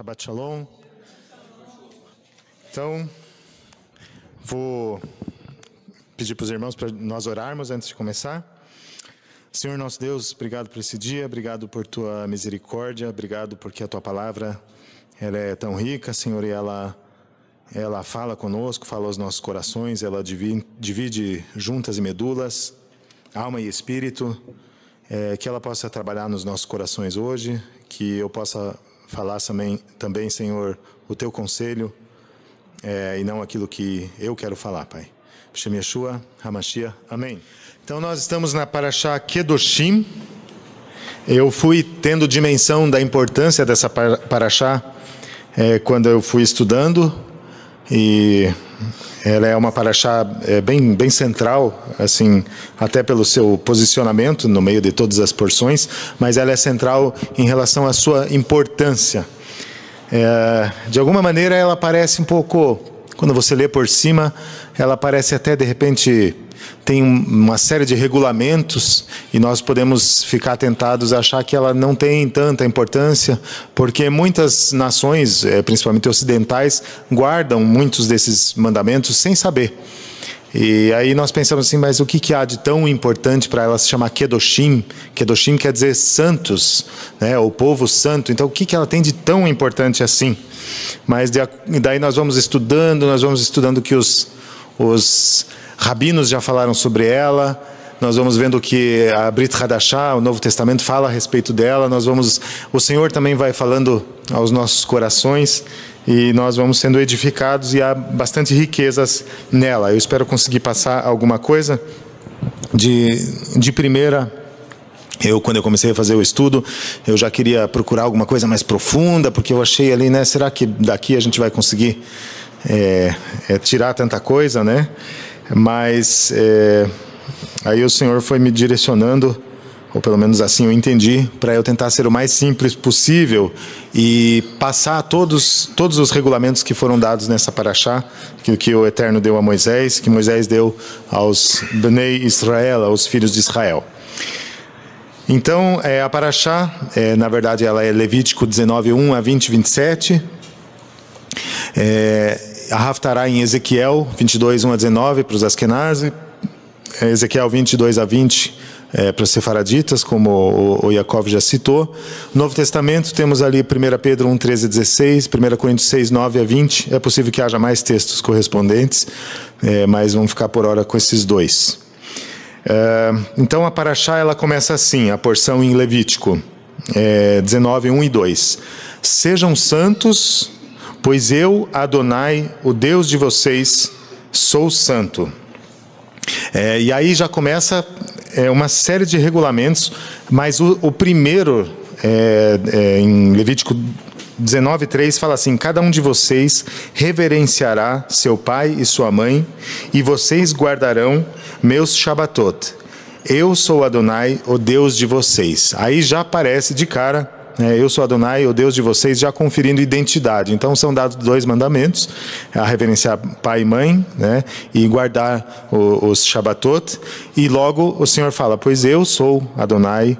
Shabbat Shalom. Então, vou pedir para os irmãos para nós orarmos antes de começar. Senhor nosso Deus, obrigado por esse dia, obrigado por Tua misericórdia, obrigado porque a Tua palavra ela é tão rica, Senhor, e ela fala conosco, fala aos nossos corações, ela divide juntas e medulas, alma e espírito, que ela possa trabalhar nos nossos corações hoje, que eu possa falar também, Senhor, o Teu conselho, e não aquilo que eu quero falar, Pai. B'Shem Yeshua, HaMashiach, amém. Então nós estamos na Parashá Kedoshim. Eu fui tendo dimensão da importância dessa Parashá quando eu fui estudando, e ela é uma Parashá bem central, assim, até pelo seu posicionamento no meio de todas as porções, mas ela é central em relação à sua importância. De alguma maneira ela parece um pouco, quando você lê por cima, ela parece até de repente tem uma série de regulamentos, e nós podemos ficar tentados a achar que ela não tem tanta importância, porque muitas nações, principalmente ocidentais, guardam muitos desses mandamentos sem saber. E aí nós pensamos assim, mas o que há de tão importante para ela se chamar Kedoshim? Kedoshim quer dizer santos, né? O povo santo. Então o que ela tem de tão importante assim? Mas daí nós vamos estudando que os rabinos já falaram sobre ela, nós vamos vendo que a Brit Hadashah, o Novo Testamento, fala a respeito dela, o Senhor também vai falando aos nossos corações, e nós vamos sendo edificados, e há bastante riquezas nela. Eu espero conseguir passar alguma coisa de primeira. Quando eu comecei a fazer o estudo, eu já queria procurar alguma coisa mais profunda, porque eu achei ali, né, será que daqui a gente vai conseguir tirar tanta coisa, né? Mas aí o Senhor foi me direcionando, ou pelo menos assim eu entendi, para eu tentar ser o mais simples possível e passar todos os regulamentos que foram dados nessa Parashá, que o Eterno deu a Moisés, que Moisés deu aos Bnei Israel, aos filhos de Israel. Então, a Parashá, na verdade, ela é Levítico 19, 1 a 20, 27. A Haftará em Ezequiel 22, 1 a 19 para os Askenazi, Ezequiel 22 a 20 para os Sefaraditas, como o Yaakov já citou. No Novo Testamento temos ali 1 Pedro 1, 13 a 16, 1 Coríntios 6, 9 a 20. É possível que haja mais textos correspondentes, mas vamos ficar por hora com esses dois. Então a Parashá ela começa assim, a porção em Levítico 19, 1 e 2. Sejam santos, pois eu, Adonai, o Deus de vocês, sou santo. E aí já começa uma série de regulamentos, mas o primeiro, em Levítico 19, 3, fala assim: cada um de vocês reverenciará seu pai e sua mãe, e vocês guardarão meus Shabbatot. Eu sou Adonai, o Deus de vocês. Aí já aparece de cara, eu sou Adonai, o Deus de vocês, já conferindo identidade. Então são dados 2 mandamentos: a reverenciar pai e mãe, né, e guardar os Shabbatot. E logo o Senhor fala: pois eu sou Adonai,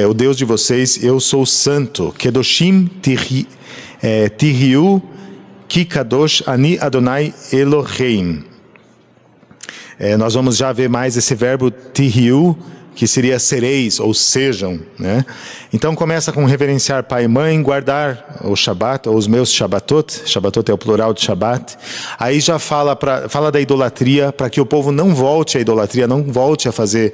o Deus de vocês, eu sou santo. Kedoshim tihiu ki kadosh ani Adonai Elohim. Nós vamos já ver mais esse verbo tihiu, que seria sereis, ou sejam, né? Então começa com reverenciar pai e mãe, guardar o Shabat, ou os meus Shabbatot. Shabbatot é o plural de Shabat. Aí já fala da idolatria, para que o povo não volte à idolatria, não volte a fazer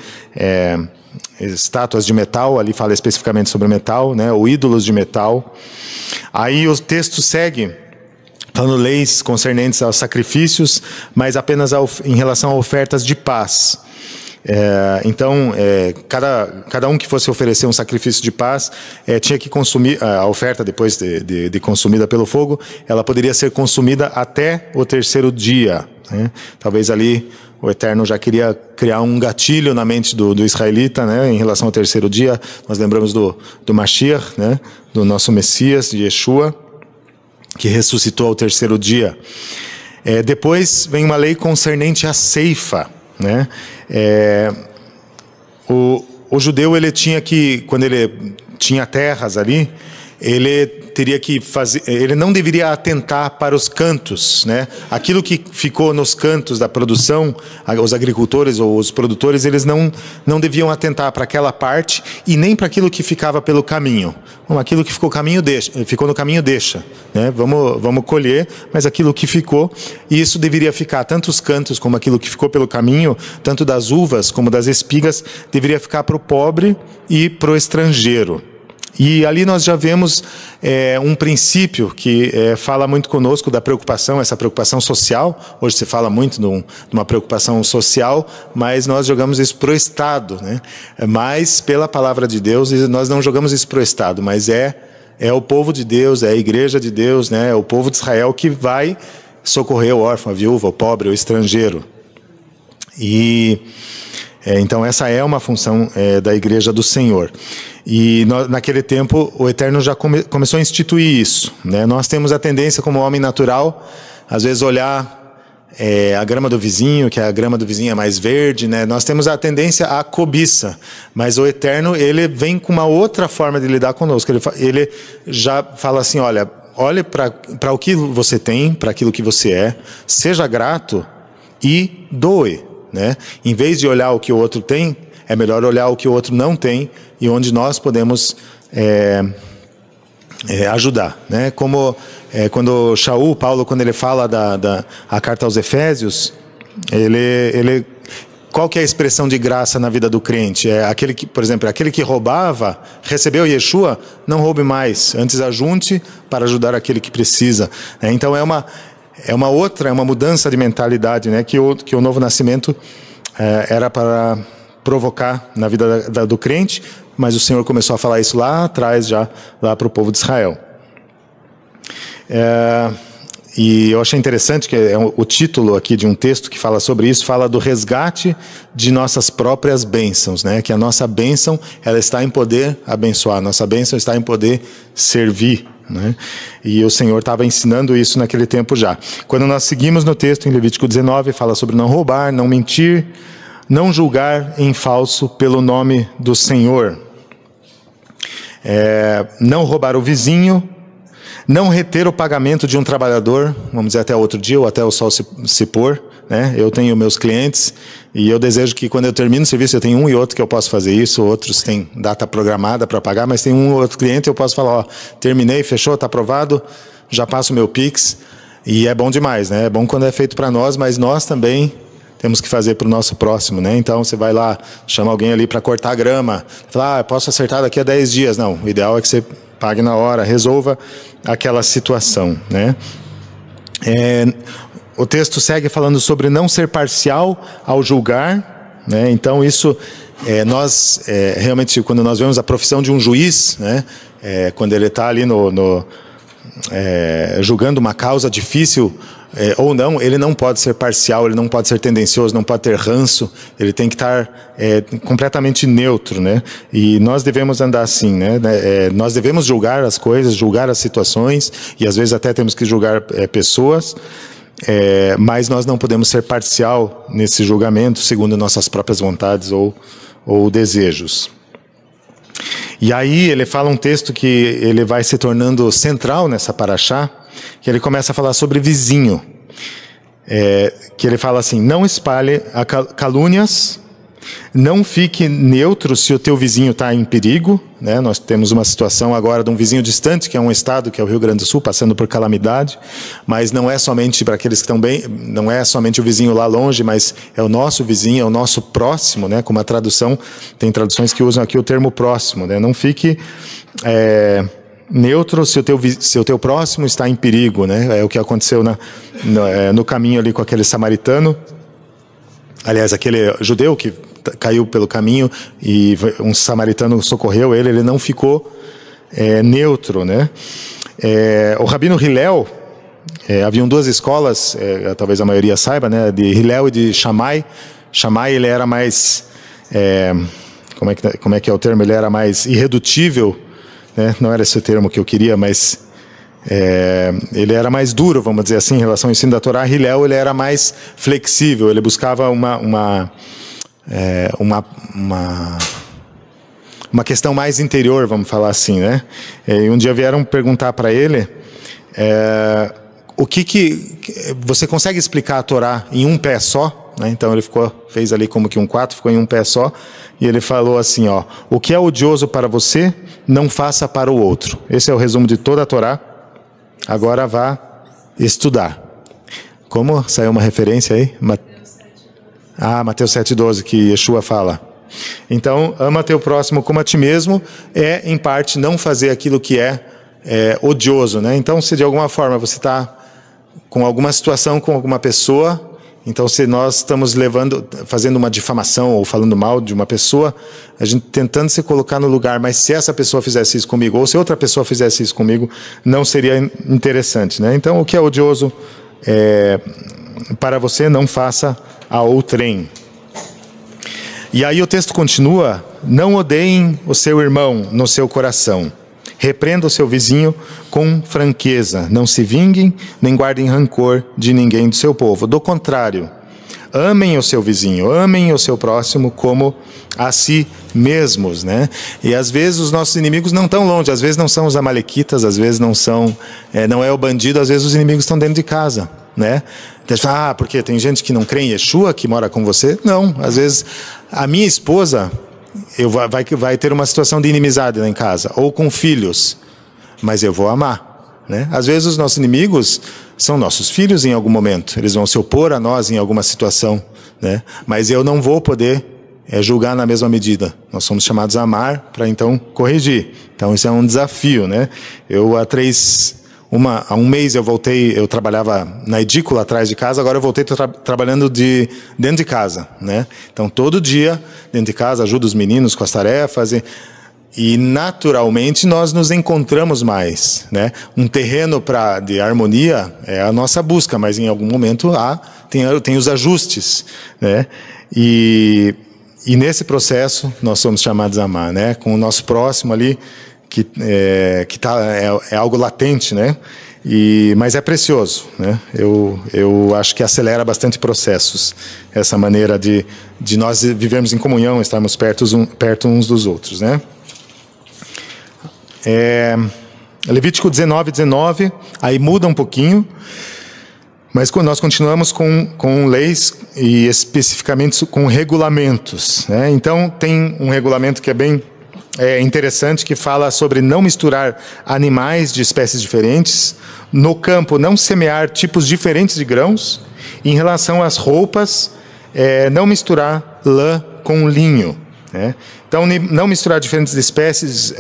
estátuas de metal. Ali fala especificamente sobre metal, né? Ou ídolos de metal. Aí o texto segue falando leis concernentes aos sacrifícios, mas apenas em relação a ofertas de paz. Então, cada um que fosse oferecer um sacrifício de paz tinha que consumir a oferta. Depois de consumida pelo fogo, ela poderia ser consumida até o 3º dia, né? Talvez ali o Eterno já queria criar um gatilho na mente do israelita, né, em relação ao 3º dia. Nós lembramos do Mashiach, né, do nosso Messias, de Yeshua, que ressuscitou ao 3º dia. Depois vem uma lei concernente à ceifa, né? O judeu, ele tinha que, quando ele tinha terras ali, ele teria que fazer, ele não deveria atentar para os cantos, né? Aquilo que ficou nos cantos da produção, os agricultores ou os produtores, eles não deviam atentar para aquela parte e nem para aquilo que ficava pelo caminho. Bom, aquilo que ficou no caminho deixa, né? Vamos colher, mas aquilo que ficou, e isso deveria ficar tanto os cantos como aquilo que ficou pelo caminho, tanto das uvas como das espigas, deveria ficar para o pobre e para o estrangeiro. E ali nós já vemos um princípio que fala muito conosco da preocupação, essa preocupação social. Hoje se fala muito de uma preocupação social, mas nós jogamos isso para o Estado, né? Mas pela palavra de Deus, nós não jogamos isso para o Estado, mas é o povo de Deus, é a igreja de Deus, né? É o povo de Israel que vai socorrer o órfão, a viúva, o pobre, o estrangeiro. E então essa é uma função da igreja do Senhor. E naquele tempo o Eterno já começou a instituir isso, né? Nós temos a tendência como homem natural, às vezes olhar a grama do vizinho, que a grama do vizinho é mais verde, né? Nós temos a tendência à cobiça, mas o Eterno, ele vem com uma outra forma de lidar conosco. Ele já fala assim, olha para o que você tem, para aquilo que você é, seja grato e doe, né? Em vez de olhar o que o outro tem, é melhor olhar o que o outro não tem e onde nós podemos ajudar, né? Como quando Paulo, quando ele fala a carta aos Efésios, qual que é a expressão de graça na vida do crente? É aquele que, por exemplo, aquele que roubava, recebeu Yeshua, não roube mais, antes ajunte para ajudar aquele que precisa. Então é uma mudança de mentalidade, né? Que o novo nascimento era para provocar na vida do crente, mas o Senhor começou a falar isso lá atrás, já lá para o povo de Israel. E eu achei interessante que o título aqui de um texto que fala sobre isso, fala do resgate de nossas próprias bênçãos, né? Que a nossa bênção, ela está em poder abençoar, a nossa bênção está em poder servir, né? E o Senhor estava ensinando isso naquele tempo já. Quando nós seguimos no texto em Levítico 19, fala sobre não roubar, não mentir, não julgar em falso pelo nome do Senhor, não roubar o vizinho, não reter o pagamento de um trabalhador, vamos dizer até outro dia ou até o sol se pôr, né? Eu tenho meus clientes e eu desejo que quando eu termino o serviço, eu tenho um e outro que eu posso fazer isso, outros têm data programada para pagar, mas tem um ou outro cliente eu posso falar, ó, terminei, fechou, está aprovado, já passo o meu Pix, e é bom demais, né? É bom quando é feito para nós, mas nós também temos que fazer para o nosso próximo, né? Então você vai lá, chama alguém ali para cortar a grama, fala, posso acertar daqui a 10 dias. Não, o ideal é que você pague na hora, resolva aquela situação, né? O texto segue falando sobre não ser parcial ao julgar, né? Então isso, nós realmente, quando nós vemos a profissão de um juiz, né? Quando ele está ali julgando uma causa difícil, ou não, ele não pode ser parcial, ele não pode ser tendencioso, não pode ter ranço, ele tem que estar completamente neutro, né? E nós devemos andar assim, né? Nós devemos julgar as coisas, julgar as situações, e às vezes até temos que julgar pessoas, mas nós não podemos ser parcial nesse julgamento, segundo nossas próprias vontades ou desejos. E aí ele fala um texto que ele vai se tornando central nessa paraxá, que ele começa a falar sobre vizinho, que ele fala assim, não espalhe calúnias, não fique neutro se o teu vizinho está em perigo, né? Nós temos uma situação agora de um vizinho distante, que é um estado, que é o Rio Grande do Sul, passando por calamidade, mas não é somente para aqueles que estão bem, não é somente o vizinho lá longe, mas é o nosso vizinho, é o nosso próximo, né? Como a tradução, tem traduções que usam aqui o termo próximo, né? Não fique neutro se o teu próximo está em perigo, né? É o que aconteceu no caminho ali com aquele samaritano, aliás, aquele judeu que caiu pelo caminho e um samaritano socorreu ele não ficou neutro, né? O Rabino Hillel, haviam duas escolas, talvez a maioria saiba, né? De Hillel e de Shammai. Shammai, ele era mais, como é que é o termo? Ele era mais irredutível, né? Não era esse o termo que eu queria, mas ele era mais duro, vamos dizer assim, em relação ao ensino da Torá. Hillel, ele era mais flexível, ele buscava uma questão mais interior, vamos falar assim, né? E um dia vieram perguntar para ele o que você consegue explicar a Torá em um pé só, né? Então ele fez ali como que um 4, ficou em um pé só, e ele falou assim, ó: o que é odioso para você, não faça para o outro. Esse é o resumo de toda a Torá. Agora vá estudar. Como saiu uma referência aí? Mateus 7,12, que Yeshua fala. Então, ama teu próximo como a ti mesmo, em parte, não fazer aquilo que é odioso, né? Então, se de alguma forma você está com alguma situação com alguma pessoa, então se nós estamos fazendo uma difamação ou falando mal de uma pessoa, a gente tentando se colocar no lugar, mas se essa pessoa fizesse isso comigo, ou se outra pessoa fizesse isso comigo, não seria interessante, né? Então, o que é odioso para você, não faça a outrem. E aí o texto continua: não odeiem o seu irmão no seu coração. Repreenda o seu vizinho com franqueza. Não se vinguem, nem guardem rancor de ninguém do seu povo. Do contrário, amem o seu vizinho, amem o seu próximo como a si mesmos, né? E às vezes os nossos inimigos não estão longe, às vezes não são os amalequitas, às vezes não é o bandido, às vezes os inimigos estão dentro de casa, né? Porque tem gente que não crê em Yeshua, que mora com você. Não, às vezes a minha esposa vai ter uma situação de inimizade lá em casa, ou com filhos, mas eu vou amar, né? Às vezes os nossos inimigos são nossos filhos em algum momento, eles vão se opor a nós em alguma situação, né? Mas eu não vou poder julgar na mesma medida. Nós somos chamados a amar para então corrigir. Então isso é um desafio, né? Há um mês eu trabalhava na edícula atrás de casa, agora eu voltei trabalhando dentro de casa, né? Então todo dia, dentro de casa, ajudo os meninos com as tarefas e naturalmente nós nos encontramos mais, né? Um terreno de harmonia é a nossa busca, mas em algum momento tem os ajustes, né? E nesse processo nós somos chamados a amar, né? Com o nosso próximo ali, que é algo latente, né? Mas é precioso, né? Eu acho que acelera bastante processos, essa maneira de nós vivermos em comunhão, estarmos perto uns dos outros, né? Levítico 19, aí muda um pouquinho, mas nós continuamos com leis e especificamente com regulamentos, né? Então tem um regulamento que é bem interessante, que fala sobre não misturar animais de espécies diferentes, no campo não semear tipos diferentes de grãos, em relação às roupas, não misturar lã com linho, né? Então, não misturar diferentes espécies,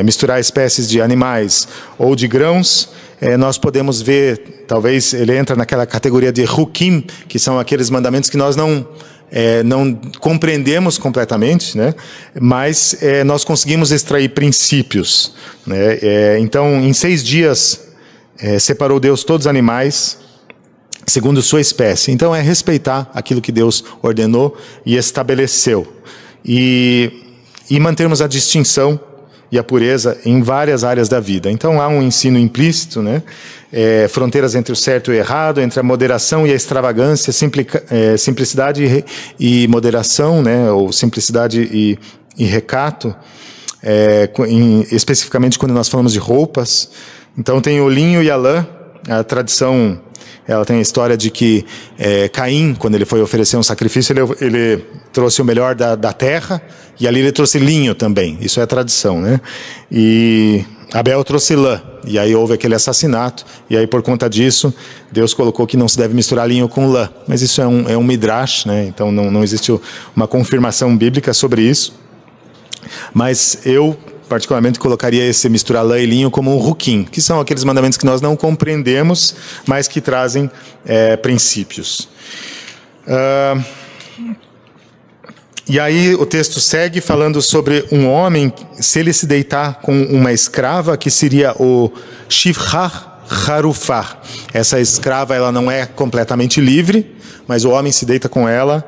misturar espécies de animais ou de grãos, nós podemos ver, talvez ele entra naquela categoria de hukim, que são aqueles mandamentos que nós não compreendemos completamente, né? Mas nós conseguimos extrair princípios, né? Então, em 6 dias, separou Deus todos os animais segundo sua espécie. Então, é respeitar aquilo que Deus ordenou e estabeleceu. E mantermos a distinção e a pureza em várias áreas da vida. Então, há um ensino implícito, né? Fronteiras entre o certo e o errado, entre a moderação e a extravagância, simplicidade e moderação, né? Ou simplicidade e recato, especificamente quando nós falamos de roupas. Então, tem o linho e a lã. A tradição, ela tem a história de que Caim, quando ele foi oferecer um sacrifício, ele trouxe o melhor da terra, e ali ele trouxe linho também. Isso é a tradição, né? E Abel trouxe lã, e aí houve aquele assassinato, e aí por conta disso, Deus colocou que não se deve misturar linho com lã. Mas isso é um midrash, né? Então não existe uma confirmação bíblica sobre isso. Mas eu particularmente colocaria esse misturar lã e linho como um hukim, que são aqueles mandamentos que nós não compreendemos, mas que trazem princípios. E aí o texto segue falando sobre um homem, se ele se deitar com uma escrava, que seria o shivhar harufah. Essa escrava, ela não é completamente livre, mas o homem se deita com ela.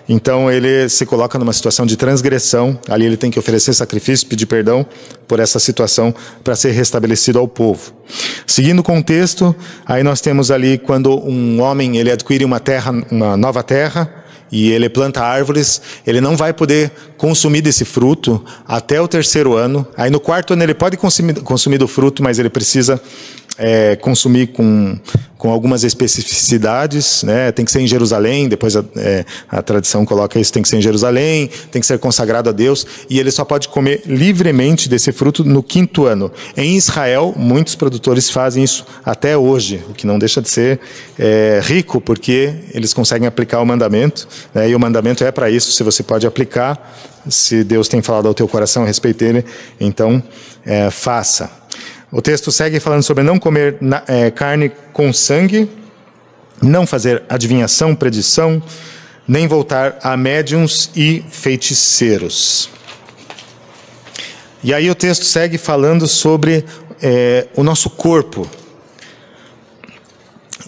Então ele se coloca numa situação de transgressão, ali ele tem que oferecer sacrifício, pedir perdão por essa situação para ser restabelecido ao povo. Seguindo o contexto, aí nós temos ali quando um homem ele adquire uma nova terra, e ele planta árvores, ele não vai poder consumir desse fruto até o 3º ano. Aí no 4º ano ele pode consumir do fruto, mas ele precisa consumir com algumas especificidades, né? Tem que ser em Jerusalém, depois a tradição coloca isso, tem que ser em Jerusalém, tem que ser consagrado a Deus, e ele só pode comer livremente desse fruto no 5º ano. Em Israel, muitos produtores fazem isso até hoje, o que não deixa de ser rico, porque eles conseguem aplicar o mandamento, né? E o mandamento é para isso, se você pode aplicar, se Deus tem falado ao teu coração a respeito dele, então faça. O texto segue falando sobre não comer carne com sangue, não fazer adivinhação, predição, nem voltar a médiuns e feiticeiros. E aí o texto segue falando sobre o nosso corpo.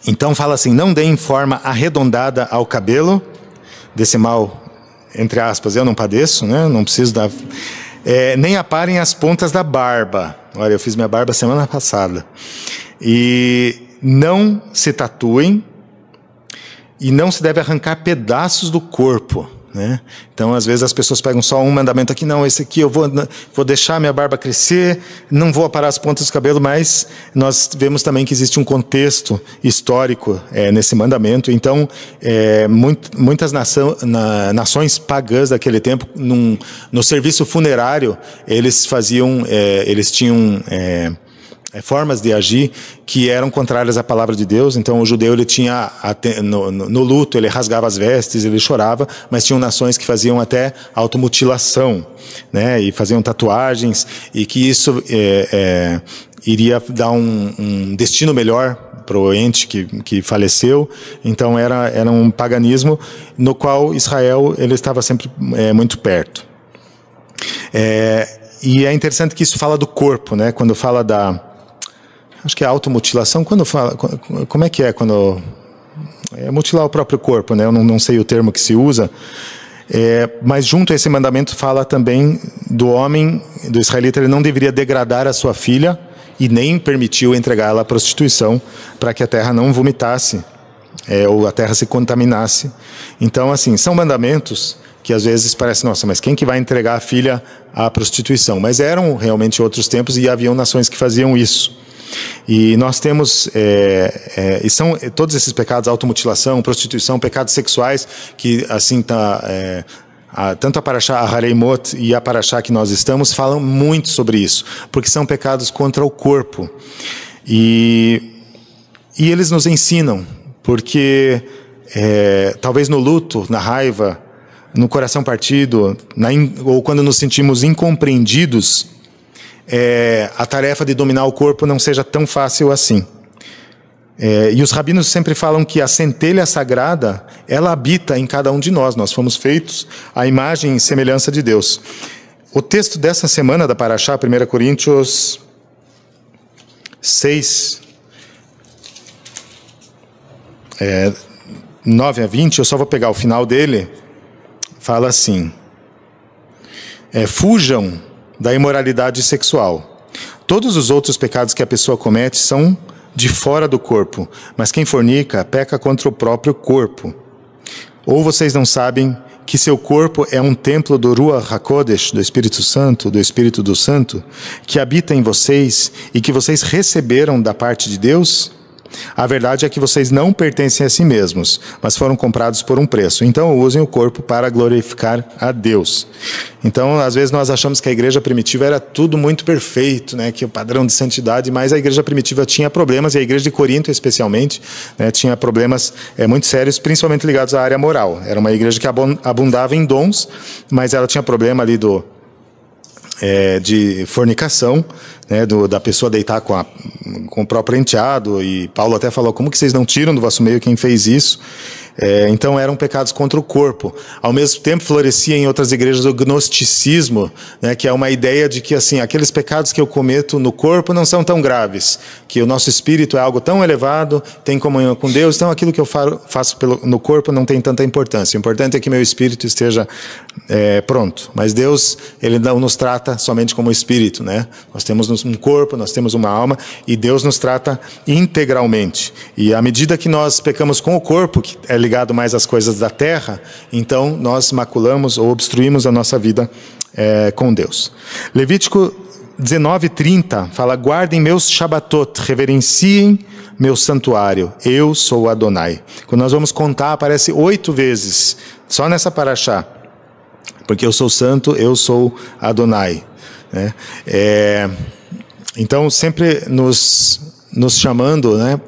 Então fala assim, não deem forma arredondada ao cabelo, desse mal, entre aspas, eu não padeço, né? Não preciso dar... nem aparem as pontas da barba. Olha, eu fiz minha barba semana passada. E não se tatuem e não se deve arrancar pedaços do corpo, né? Então, às vezes as pessoas pegam só um mandamento aqui, não, esse aqui eu vou deixar minha barba crescer, não vou aparar as pontas do cabelo, mas nós vemos também que existe um contexto histórico nesse mandamento. Então, muitas nações pagãs daquele tempo, no serviço funerário, eles tinham formas de agir que eram contrárias à palavra de Deus. Então o judeu, ele tinha no luto, ele rasgava as vestes, ele chorava, mas tinham nações que faziam até automutilação, né? E faziam tatuagens, e que isso iria dar um destino melhor para o ente que faleceu. Então era um paganismo no qual Israel ele estava sempre muito perto. E é interessante que isso fala do corpo, né? Quando fala acho que é automutilação, como é que quando mutilar o próprio corpo, né? Eu não sei o termo que se usa, mas junto a esse mandamento fala também do homem, do israelita, ele não deveria degradar a sua filha e nem permitiu entregá-la à prostituição, para que a terra não vomitasse, ou a terra se contaminasse. Então, assim, são mandamentos que às vezes parece, nossa, mas quem que vai entregar a filha à prostituição? Mas eram realmente outros tempos e haviam nações que faziam isso. E nós temos, e são todos esses pecados, automutilação, prostituição, pecados sexuais, que assim tanto a Parashá Hareimot e a Parashá que nós estamos falam muito sobre isso, porque são pecados contra o corpo. E eles nos ensinam, porque talvez no luto, na raiva, no coração partido, ou quando nos sentimos incompreendidos, a tarefa de dominar o corpo não seja tão fácil assim. E os rabinos sempre falam que a centelha sagrada, ela habita em cada um de nós. Nós fomos feitos à imagem e semelhança de Deus. O texto dessa semana da Parashá, 1 Coríntios 6, 9 a 20, eu só vou pegar o final dele, fala assim: fujam da imoralidade sexual. Todos os outros pecados que a pessoa comete são de fora do corpo, mas quem fornica peca contra o próprio corpo. Ou vocês não sabem que seu corpo é um templo do Ruach HaKodesh, do Espírito Santo, do Espírito do Santo, que habita em vocês e que vocês receberam da parte de Deus? A verdade é que vocês não pertencem a si mesmos, mas foram comprados por um preço. Então usem o corpo para glorificar a Deus. Então, às vezes nós achamos que a igreja primitiva era tudo muito perfeito, né? Que o padrão de santidade, mas a igreja primitiva tinha problemas, e a igreja de Corinto especialmente, né? Tinha problemas muito sérios, principalmente ligados à área moral. Era uma igreja que abundava em dons, mas ela tinha problema ali de fornicação, né, da pessoa deitar com o próprio enteado, e Paulo até falou, como que vocês não tiram do vosso meio quem fez isso? Então eram pecados contra o corpo. Ao mesmo tempo florescia em outras igrejas o gnosticismo, né, que é uma ideia de que assim, aqueles pecados que eu cometo no corpo não são tão graves, que o nosso espírito é algo tão elevado, tem comunhão com Deus, então aquilo que eu faço no corpo não tem tanta importância. O importante é que meu espírito esteja pronto. Mas Deus, Ele não nos trata somente como espírito, né? Nós temos um corpo, nós temos uma alma, e Deus nos trata integralmente. E à medida que nós pecamos com o corpo, que é ligado ligado mais às coisas da terra, então nós maculamos ou obstruímos a nossa vida com Deus. Levítico 19:30 fala: guardem meus Shabatot, reverenciem meu santuário, eu sou Adonai. Quando nós vamos contar, aparece 8 vezes, só nessa paraxá, porque eu sou santo, eu sou Adonai, né? Então, sempre nos chamando, né?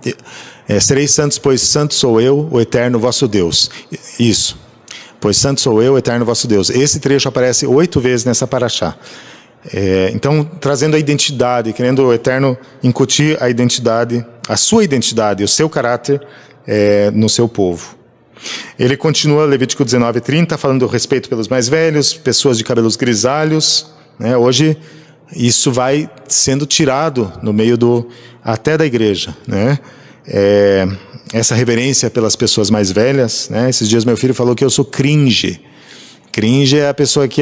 Sereis santos, pois santo sou eu, o eterno vosso Deus. Isso. Pois santo sou eu, o eterno vosso Deus. Esse trecho aparece 8 vezes nessa paraxá. Então, trazendo a identidade, querendo o Eterno incutir a identidade, a sua identidade, o seu caráter no seu povo. Ele continua, Levítico 19:30, falando do respeito pelos mais velhos, pessoas de cabelos grisalhos, né? Hoje, isso vai sendo tirado no meio até da igreja, né? Essa reverência pelas pessoas mais velhas, né? Esses dias meu filho falou que eu sou cringe. Cringe é a pessoa que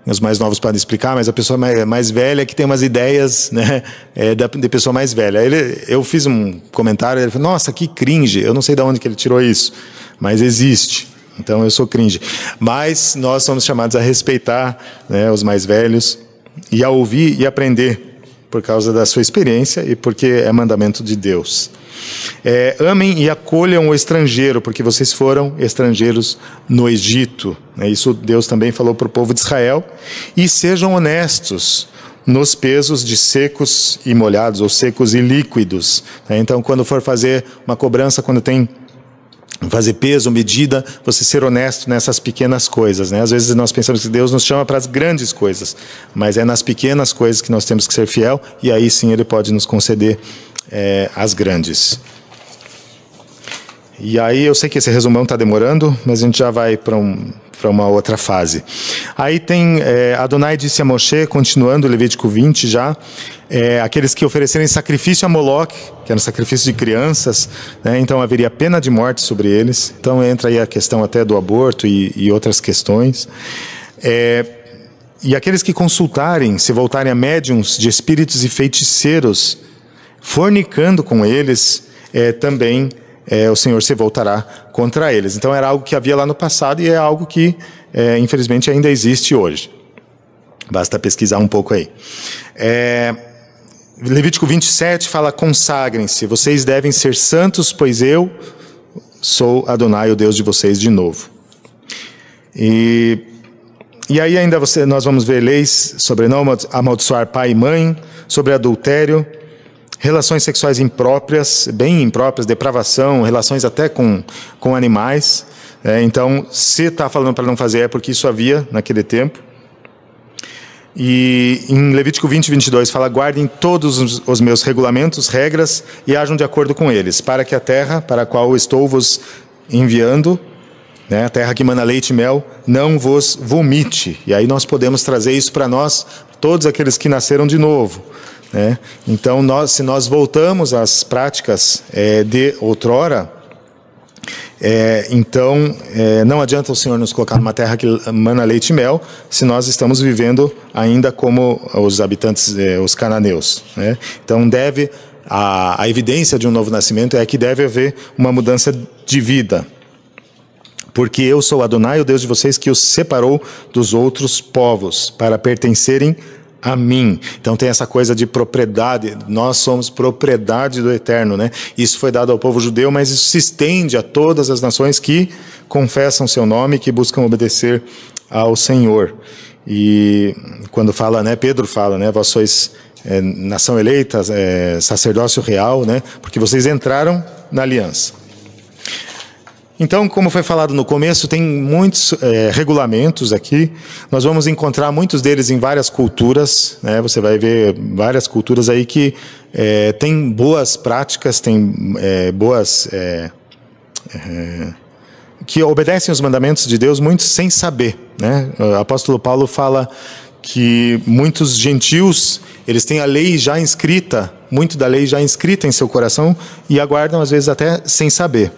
os mais novos podem explicar, mas a pessoa mais velha que tem umas ideias, né, de pessoa mais velha. Eu fiz um comentário, ele falou: nossa, que cringe, eu não sei de onde que ele tirou isso, mas existe, então eu sou cringe. Mas nós somos chamados a respeitar, né, os mais velhos e a ouvir e aprender por causa da sua experiência e porque é mandamento de Deus. Amem e acolham o estrangeiro, porque vocês foram estrangeiros no Egito. Isso Deus também falou para o povo de Israel. E sejam honestos nos pesos de secos e molhados, ou secos e líquidos. Então, quando for fazer uma cobrança, quando tem fazer peso, medida, você ser honesto nessas pequenas coisas, né? Às vezes nós pensamos que Deus nos chama para as grandes coisas, mas é nas pequenas coisas que nós temos que ser fiel, e aí sim Ele pode nos conceder as grandes. E aí eu sei que esse resumão está demorando, mas a gente já vai para uma outra fase. Aí tem Adonai disse a Moshe, continuando Levítico 20 já, aqueles que oferecerem sacrifício a Moloque, que era um sacrifício de crianças, né, então haveria pena de morte sobre eles. Então entra aí a questão até do aborto e outras questões. E aqueles que consultarem, se voltarem a médiuns de espíritos e feiticeiros, fornicando com eles, também o Senhor se voltará contra eles. Então era algo que havia lá no passado e é algo que, infelizmente, ainda existe hoje. Basta pesquisar um pouco aí. Levítico 27 fala: consagrem-se, vocês devem ser santos, pois eu sou Adonai, o Deus de vocês, de novo. E aí ainda nós vamos ver leis sobre não amaldiçoar pai e mãe, sobre adultério, relações sexuais impróprias, bem impróprias, depravação, relações até com animais. Então, se está falando para não fazer, é porque isso havia naquele tempo. E em Levítico 20:22 fala: guardem todos os meus regulamentos, regras, e ajam de acordo com eles, para que a terra para a qual estou vos enviando, né, a terra que mana leite e mel, não vos vomite. E aí nós podemos trazer isso para nós, todos aqueles que nasceram de novo. Então, se nós voltamos às práticas de outrora, então não adianta o Senhor nos colocar numa terra que mana leite e mel, se nós estamos vivendo ainda como os habitantes, os cananeus, né? Então a evidência de um novo nascimento é que deve haver uma mudança de vida. Porque eu sou Adonai, o Deus de vocês, que os separou dos outros povos, para pertencerem a mim. Então tem essa coisa de propriedade, nós somos propriedade do Eterno, né? Isso foi dado ao povo judeu, mas isso se estende a todas as nações que confessam seu nome, que buscam obedecer ao Senhor. E quando fala, né, Pedro fala, né, vós sois nação eleita, sacerdócio real, né, porque vocês entraram na aliança. Então, como foi falado no começo, tem muitos regulamentos aqui. Nós vamos encontrar muitos deles em várias culturas, né? Você vai ver várias culturas aí que têm boas práticas, têm que obedecem os mandamentos de Deus, muitos sem saber, né? O apóstolo Paulo fala que muitos gentios, eles têm a lei já inscrita, muito da lei já inscrita em seu coração e aguardam às vezes até sem saber.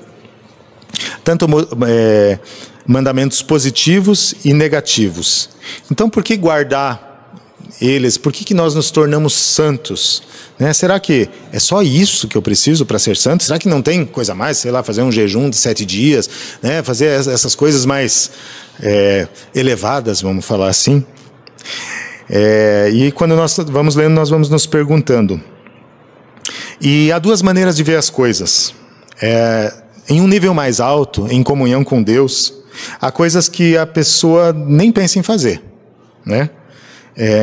Tanto mandamentos positivos e negativos. Então, por que guardar eles, por que nós nos tornamos santos? Né? Será que é só isso que eu preciso para ser santo? Será que não tem coisa mais? Sei lá, fazer um jejum de 7 dias, né? Fazer essas coisas mais elevadas, vamos falar assim. E quando nós vamos lendo, nós vamos nos perguntando. E há duas maneiras de ver as coisas. Em um nível mais alto, em comunhão com Deus, há coisas que a pessoa nem pensa em fazer, né?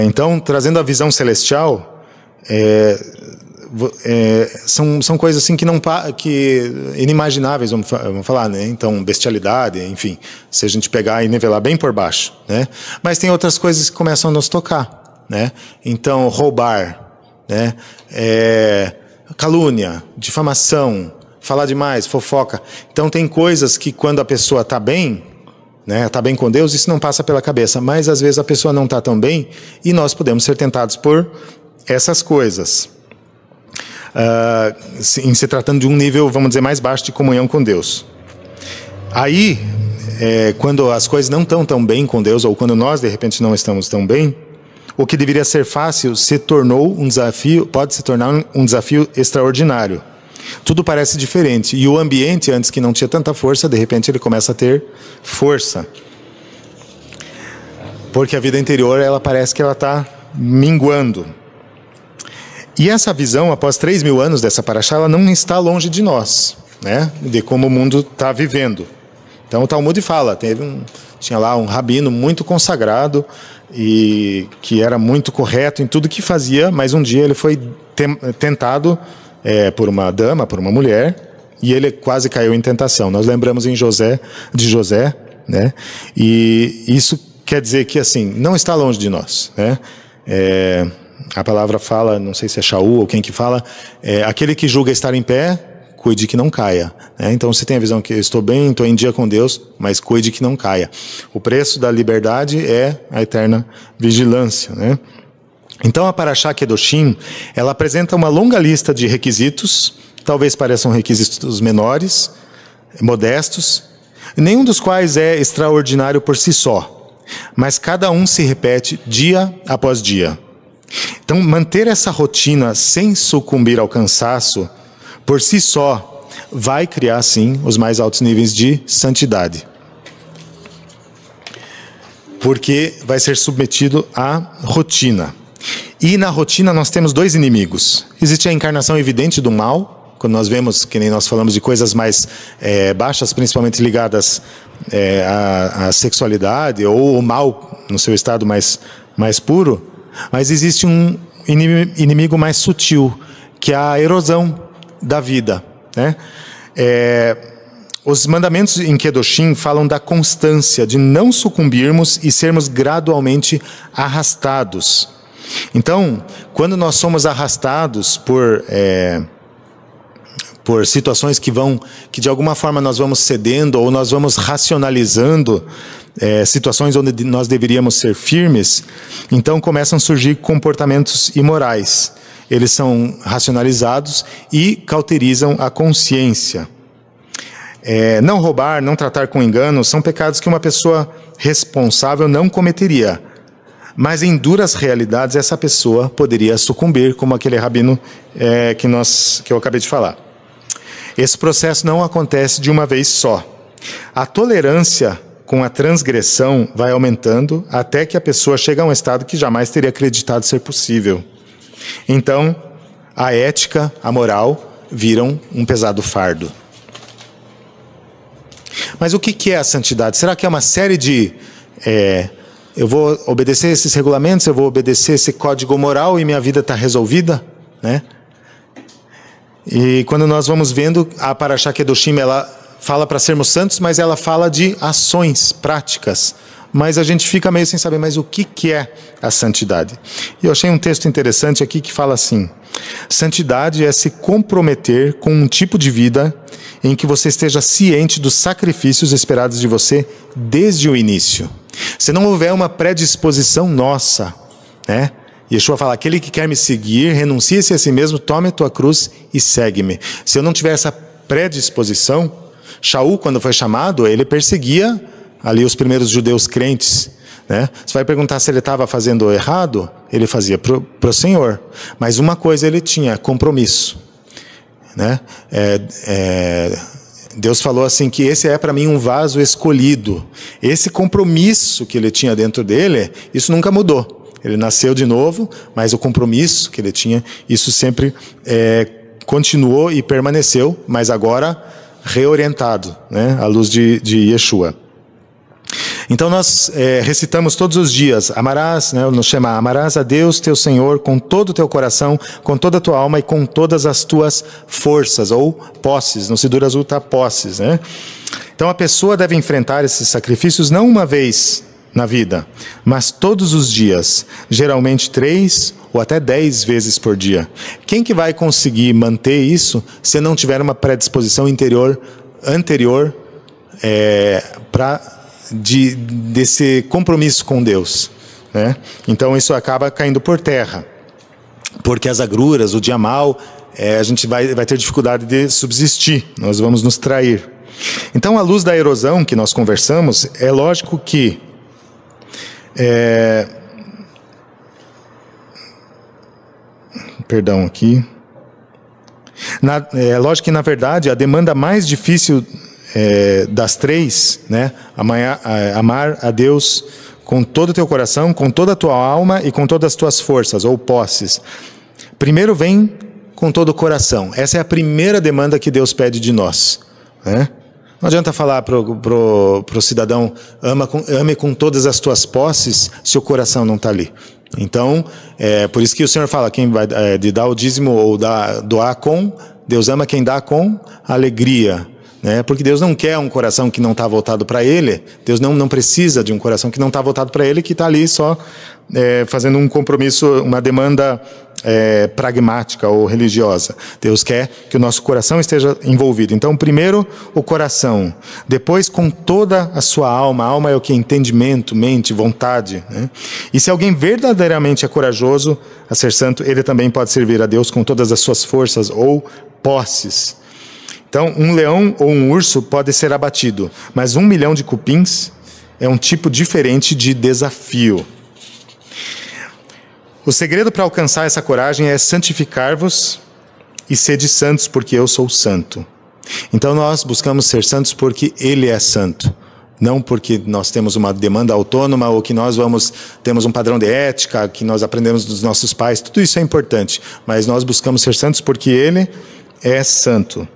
Então, trazendo a visão celestial, são coisas assim que inimagináveis, vamos falar, né? Então, bestialidade, enfim, se a gente pegar e nivelar bem por baixo, né? Mas tem outras coisas que começam a nos tocar, né? Então, roubar, né? Calúnia, difamação, falar demais, fofoca. Então, tem coisas que quando a pessoa está bem, né, está bem com Deus, isso não passa pela cabeça. Mas, às vezes, a pessoa não está tão bem e nós podemos ser tentados por essas coisas. Em se tratando de um nível, vamos dizer, mais baixo de comunhão com Deus. Aí, quando as coisas não estão tão bem com Deus, ou quando nós, de repente, não estamos tão bem, o que deveria ser fácil se tornou um desafio, pode se tornar um desafio extraordinário. Tudo parece diferente. E o ambiente, antes que não tinha tanta força, de repente ele começa a ter força. Porque a vida interior, ela parece que ela está minguando. E essa visão, após 3.000 anos dessa paraxá, ela não está longe de nós, né? De como o mundo está vivendo. Então o Talmud fala, tinha lá um rabino muito consagrado e que era muito correto em tudo que fazia, mas um dia ele foi tentado por uma dama, por uma mulher, e ele quase caiu em tentação. Nós lembramos de José, né? E isso quer dizer que assim não está longe de nós, né? A palavra fala, não sei se é Shaul ou quem que fala, aquele que julga estar em pé, cuide que não caia, né? Então você tem a visão que eu estou bem, estou em dia com Deus, mas cuide que não caia. O preço da liberdade é a eterna vigilância, né? Então a Paraxá Kedoshim, ela apresenta uma longa lista de requisitos, talvez pareçam requisitos menores, modestos, nenhum dos quais é extraordinário por si só, mas cada um se repete dia após dia. Então manter essa rotina sem sucumbir ao cansaço, por si só, vai criar sim os mais altos níveis de santidade. Porque vai ser submetido à rotina. E na rotina nós temos dois inimigos. Existe a encarnação evidente do mal, quando nós vemos, que nem nós falamos de coisas mais baixas, principalmente ligadas à sexualidade, ou o mal no seu estado mais puro. Mas existe um inimigo mais sutil, que é a erosão da vida, né? Os mandamentos em Kedoshim falam da constância, de não sucumbirmos e sermos gradualmente arrastados. Então, quando nós somos arrastados por situações que de alguma forma nós vamos cedendo ou nós vamos racionalizando situações onde nós deveríamos ser firmes, então começam a surgir comportamentos imorais. Eles são racionalizados e cauterizam a consciência. Não roubar, não tratar com engano, são pecados que uma pessoa responsável não cometeria. Mas em duras realidades essa pessoa poderia sucumbir, como aquele rabino que eu acabei de falar. Esse processo não acontece de uma vez só. A tolerância com a transgressão vai aumentando até que a pessoa chega a um estado que jamais teria acreditado ser possível. Então, a ética, a moral, viram um pesado fardo. Mas o que é a santidade? Será que é uma série de... eu vou obedecer esses regulamentos, eu vou obedecer esse código moral e minha vida está resolvida, né? E quando nós vamos vendo, a Paraxá Kedoshim, ela fala para sermos santos, mas ela fala de ações práticas. Mas a gente fica meio sem saber, mas o que é a santidade? E eu achei um texto interessante aqui que fala assim: santidade é se comprometer com um tipo de vida em que você esteja ciente dos sacrifícios esperados de você desde o início. Se não houver uma predisposição nossa, né? Yeshua fala, aquele que quer me seguir, renuncie-se a si mesmo, tome a tua cruz e segue-me. Se eu não tiver essa predisposição, Shaul, quando foi chamado, ele perseguia ali os primeiros judeus crentes, né? Você vai perguntar se ele estava fazendo errado? Ele fazia para o Senhor. Mas uma coisa ele tinha, compromisso, né? Deus falou assim que esse é para mim um vaso escolhido. Esse compromisso que ele tinha dentro dele, isso nunca mudou. Ele nasceu de novo, mas o compromisso que ele tinha, isso sempre continuou e permaneceu, mas agora reorientado, né, à luz de Yeshua. Então nós recitamos todos os dias, amarás, né, nos chama, amarás a Deus teu Senhor com todo o teu coração, com toda a tua alma e com todas as tuas forças, ou posses, no Siddur Azul está posses, né? Então a pessoa deve enfrentar esses sacrifícios não uma vez na vida, mas todos os dias, geralmente 3 ou até 10 vezes por dia. Quem que vai conseguir manter isso se não tiver uma predisposição anterior desse compromisso com Deus, né? Então isso acaba caindo por terra, porque as agruras, o dia mal, a gente vai ter dificuldade de subsistir, nós vamos nos trair. Então, à luz da erosão que nós conversamos, é lógico que perdão aqui. É lógico que, na verdade, a demanda mais difícil das 3, né? Amar a Deus com todo o teu coração, com toda a tua alma e com todas as tuas forças, ou posses. Primeiro vem com todo o coração. Essa é a primeira demanda que Deus pede de nós, né? Não adianta falar pro cidadão, ame com todas as tuas posses, se o coração não está ali. Então, por isso que o Senhor fala, quem vai de dar o dízimo ou doar com, Deus ama quem dá com alegria, né? Porque Deus não quer um coração que não está voltado para Ele, Deus não precisa de um coração que não está voltado para Ele, que está ali só fazendo um compromisso, uma demanda pragmática ou religiosa. Deus quer que o nosso coração esteja envolvido. Então, primeiro o coração, depois com toda a sua alma. A alma é o que? Entendimento, mente, vontade, né? E se alguém verdadeiramente é corajoso a ser santo, ele também pode servir a Deus com todas as suas forças ou posses. Então, um leão ou um urso pode ser abatido, mas 1 milhão de cupins é um tipo diferente de desafio. O segredo para alcançar essa coragem é santificar-vos e sede santos, porque eu sou santo. Então nós buscamos ser santos porque Ele é santo, não porque nós temos uma demanda autônoma ou que nós temos um padrão de ética, que nós aprendemos dos nossos pais. Tudo isso é importante, mas nós buscamos ser santos porque Ele é santo.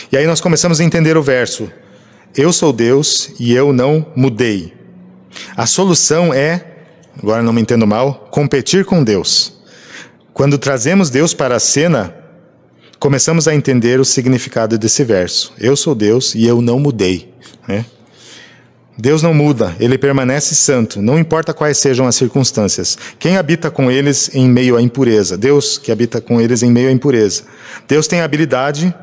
E aí nós começamos a entender o verso. Eu sou Deus e eu não mudei. A solução agora não me entendo mal, competir com Deus. Quando trazemos Deus para a cena, começamos a entender o significado desse verso. Eu sou Deus e eu não mudei, né? Deus não muda, Ele permanece santo, não importa quais sejam as circunstâncias. Quem habita com eles em meio à impureza? Deus que habita com eles em meio à impureza. Deus tem a habilidade,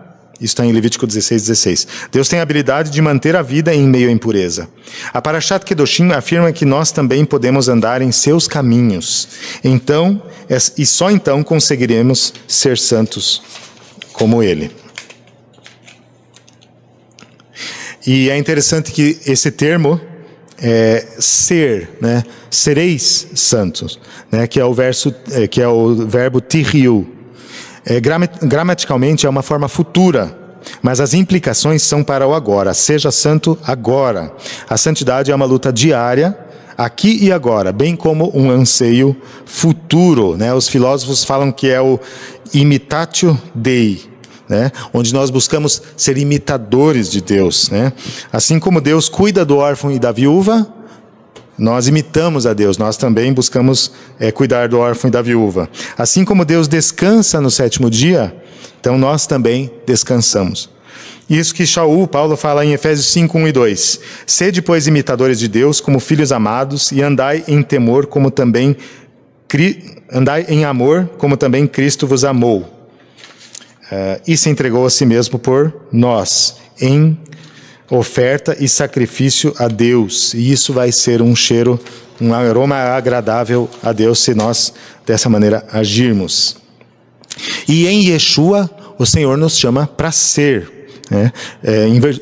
isso está em Levítico 16:16. Deus tem a habilidade de manter a vida em meio à impureza. A Parashat Kedoshim afirma que nós também podemos andar em seus caminhos. Então, e só então conseguiremos ser santos como Ele. E é interessante que esse termo ser, né? Sereis santos, né? Que é o verbo tihiu. Gramaticalmente é uma forma futura, mas as implicações são para o agora. Seja santo agora. A santidade é uma luta diária, aqui e agora, bem como um anseio futuro, né? Os filósofos falam que é o imitatio Dei, né? Onde nós buscamos ser imitadores de Deus, né? Assim como Deus cuida do órfão e da viúva, nós imitamos a Deus, nós também buscamos cuidar do órfão e da viúva. Assim como Deus descansa no 7º dia, então nós também descansamos. Isso que Paulo fala em Efésios 5, 1 e 2. Sede, pois, imitadores de Deus como filhos amados e andai em temor, como também andai em amor, como também Cristo vos amou. E se entregou a si mesmo por nós, em oferta e sacrifício a Deus. E isso vai ser um aroma agradável a Deus se nós dessa maneira agirmos. E em Yeshua, o Senhor nos chama para ser.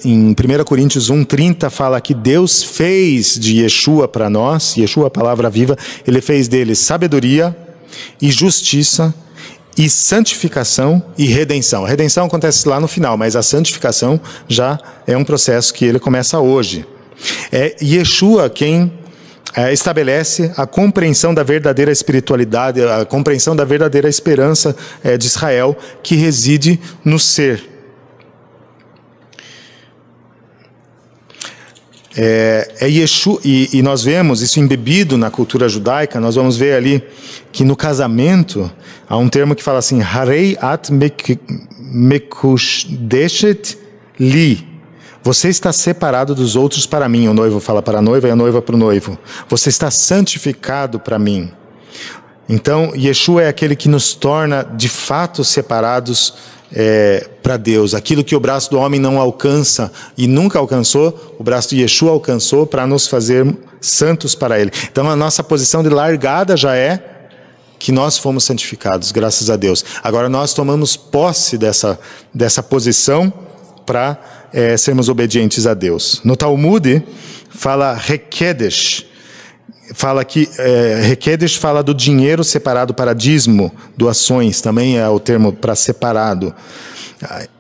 Em 1 Coríntios 1:30 fala que Deus fez de Yeshua para nós, Yeshua, a palavra viva, Ele fez dele sabedoria e justiça e santificação e redenção. A redenção acontece lá no final, mas a santificação já é um processo que ele começa hoje. É Yeshua quem estabelece a compreensão da verdadeira espiritualidade, a compreensão da verdadeira esperança de Israel, que reside no ser. Yeshua, e nós vemos isso embebido na cultura judaica. Nós vamos ver ali que no casamento há um termo que fala assim: Harei at mekusheshet li. Você está separado dos outros para mim. O noivo fala para a noiva e a noiva para o noivo. Você está santificado para mim. Então, Yeshua é aquele que nos torna de fato separados para Deus. Aquilo que o braço do homem não alcança e nunca alcançou, o braço de Yeshua alcançou para nos fazer santos para Ele. Então a nossa posição de largada já é que nós fomos santificados, graças a Deus. Agora nós tomamos posse dessa posição para sermos obedientes a Deus. No Talmud fala Rekedesh. Fala que Rekedesh fala do dinheiro separado para dízimo, doações, também é o termo para separado.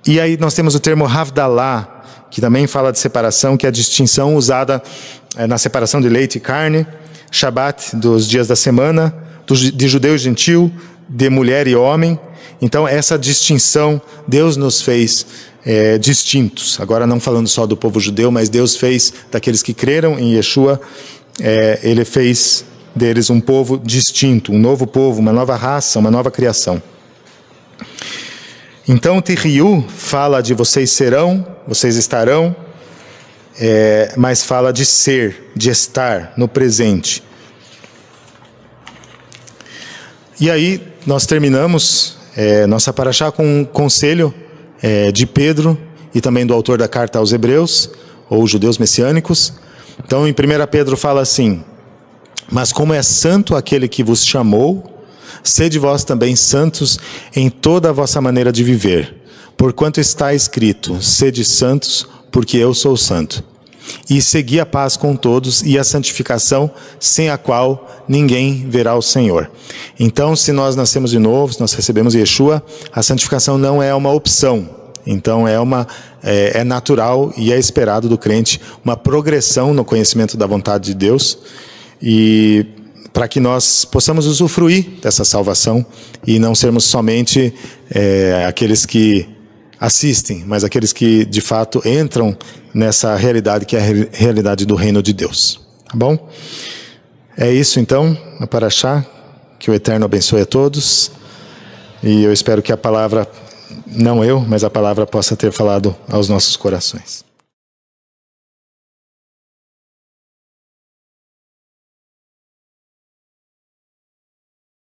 E aí nós temos o termo Havdalah, que também fala de separação, que é a distinção usada na separação de leite e carne, Shabat, dos dias da semana, de judeu e gentil, de mulher e homem. Então essa distinção, Deus nos fez distintos. Agora não falando só do povo judeu, mas Deus fez daqueles que creram em Yeshua, Ele fez deles um povo distinto, um novo povo, uma nova raça, uma nova criação. Então, Tihiu fala de vocês serão, vocês estarão, mas fala de ser, de estar no presente. E aí, nós terminamos nossa paraxá com um conselho de Pedro e também do autor da carta aos Hebreus, ou judeus messiânicos. Então, em 1 Pedro fala assim: mas como é santo aquele que vos chamou, sede vós também santos em toda a vossa maneira de viver, porquanto está escrito: sede santos, porque eu sou santo. E segui a paz com todos e a santificação, sem a qual ninguém verá o Senhor. Então, se nós nascemos de novo, se nós recebemos Yeshua, a santificação não é uma opção. Então é natural e é esperado do crente uma progressão no conhecimento da vontade de Deus, e para que nós possamos usufruir dessa salvação e não sermos somente aqueles que assistem, mas aqueles que de fato entram nessa realidade que é a realidade do reino de Deus. Tá bom? É isso então, a paraxá. Que o Eterno abençoe a todos, e eu espero que a palavra, não eu, mas a palavra possa ter falado aos nossos corações.